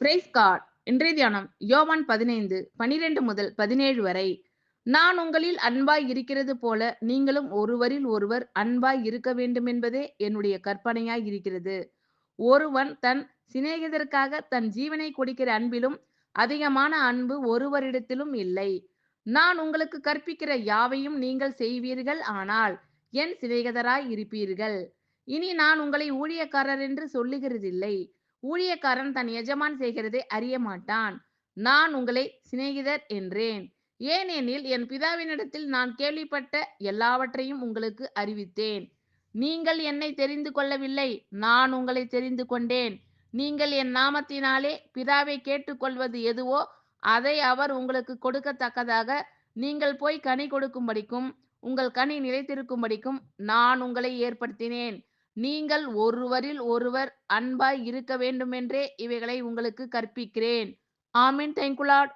Price God. இன்றைய தியானம் யோவான் 15:12 வரை. நான் உங்களில் அன்பாய் இருக்கிறது போல நீங்களும் ஒருவரில் ஒருவர் அன்பாய் இருக்க வேண்டுமென்பதே என்னுடைய கற்பனையாய் இருக்கிறது. ஒருவன் தன் சிநேகிதருக்காக தன் ஜீவனை கொடுக்கிற அன்பிலும் அதிகமான அன்பு ஒருவரிடத்திலும் இல்லை. நான் உங்களுக்கு கற்பிக்கிற யாவையும் நீங்கள் செய்வீர்கள், ஆனால் என் சிநேகிதராய் இருப்பீர்கள். இனி நான் உங்களை ஊழியக்காரர் என்று சொல்லுகிறதில்லை. ஊழியக்காரன் தன் எஜமான் செய்கிறதை அறிய மாட்டான். நான் உங்களை சிநேகிதர் என்றேன். ஏனெனில் என் பிதாவினிடத்தில் நான் கேள்விப்பட்ட எல்லாவற்றையும் உங்களுக்கு அறிவித்தேன். நீங்கள் என்னை தெரிந்து கொள்ளவில்லை, நான் உங்களை தெரிந்து கொண்டேன். நீங்கள் என் நாமத்தினாலே பிதாவை கேட்டுக்கொள்வது எதுவோ அதை அவர் உங்களுக்கு கொடுக்கத்தக்கதாக நீங்கள் போய் கனி கொடுக்கும்படிக்கும் உங்கள் கனி நிலைத்திருக்கும்படிக்கும் நான் உங்களை ஏற்படுத்தினேன். நீங்கள் ஒருவரில் ஒருவர் அன்பாய் இருக்க வேண்டுமென்றே இவைகளை உங்களுக்கு கற்பிக்கிறேன். ஆமென். Thank you Lord.